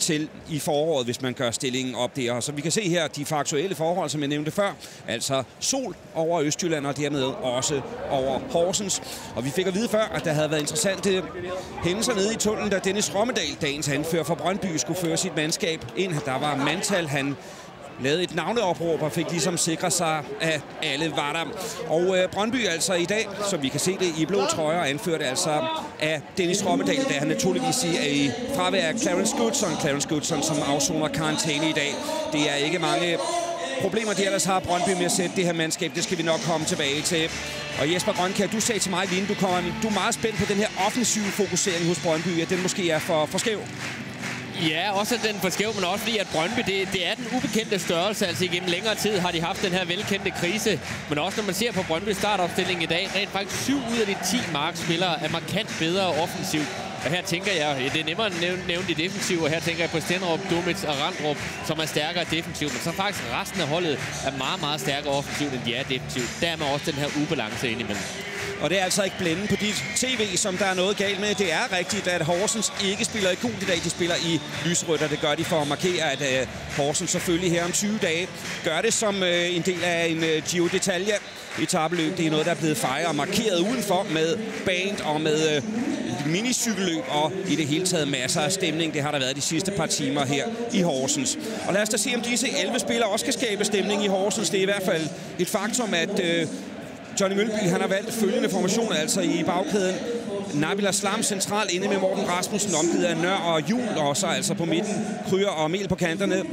til i foråret, hvis man gør stillingen op der. Så vi kan se her de faktuelle forhold, som jeg nævnte før. Altså sol over Østjylland og dermed også over Horsens. Og vi fik at vide før, at der havde været interessante hændelser nede i tunnelen, da Dennis Rommedal, dagens anfører for Brøndby, skulle føre sit mandskab ind. Der var mandtal, han lavede et navneopråb og fik ligesom sikret sig, at alle var der. Og Brøndby altså i dag, som vi kan se det i blå trøjer, anført altså af Dennis Rommedal, da han naturligvis er i fravær af Clarence Goodson. Clarence Goodson, som afsoner karantæne i dag. Det er ikke mange problemer, de ellers har Brøndby med at sætte det her mandskab. Det skal vi nok komme tilbage til. Og Jesper Grønkjær, du sagde til mig lige inden du er meget spændt på den her offensive fokusering hos Brøndby, at den måske er for skæv. Ja, også den for skæv, men også fordi, at Brøndby, det er den ubekendte størrelse. Altså igennem længere tid har de haft den her velkendte krise. Men også når man ser på Brøndby startopstilling i dag, rent faktisk 7 ud af de 10 markspillere er markant bedre offensivt. Og her tænker jeg, det er nemmere at nævne de defensive, og her tænker jeg på Stenderup, Dumitz og Randrup, som er stærkere defensivt. Men så faktisk resten af holdet er meget, meget stærkere offensivt, end de er defensivt. Dermed også den her ubalance indimellem. Og det er altså ikke blænde på dit tv, som der er noget galt med. Det er rigtigt, at Horsens ikke spiller i gult i dag. De spiller i lysrødt, og det gør de for at markere, at Horsens selvfølgelig her om 20 dage gør det som en del af en Giro d'Italia etapeløb. Det er noget, der er blevet fejret og markeret udenfor med band og med minicykelløb og i det hele taget masser af stemning. Det har der været de sidste par timer her i Horsens. Og lad os da se, om disse 11 spillere også kan skabe stemning i Horsens. Det er i hvert fald et faktum, at Johnny Mølby, han har valgt følgende formationer, altså i bagkæden. Nabil Aslam central inde med Morten Rasmussen, omgivet af Nør og Jul, og så altså på midten Kryer og Mel på kanterne.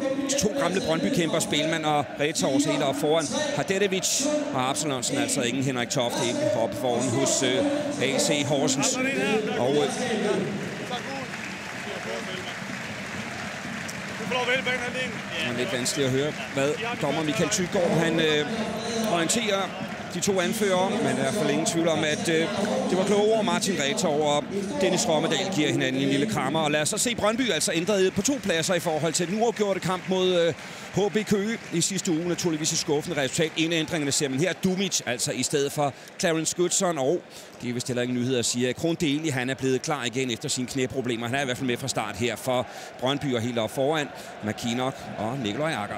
2 gamle Brøndby-kæmper, Spelman og Retors helt op foran. Hardetovic og Absalonsen, altså ingen Henrik Toft, ikke oppe foran hos AC Horsens. Og det er lidt vanskeligt at høre, hvad dommer Michael Tyggaard, han orienterer de 2 anfører, men der er i hvert fald ingen tvivl om, at det var kloge ord. Martin Retov og Dennis Rommedal giver hinanden en lille krammer. Og lad os så se Brøndby altså ændret på 2 pladser i forhold til den uafgjorte kamp mod HB Køge i sidste uge. Naturligvis et skuffende resultat. En af ændringerne ser man her. Dumitz altså i stedet for Clarence Goodson. Og det er vist heller ingen nyhed at sige, at Kron Deli, han er blevet klar igen efter sine knæproblemer. Han er i hvert fald med fra start her for Brøndby og helt op foran McKinnock og Nikolaj Akker.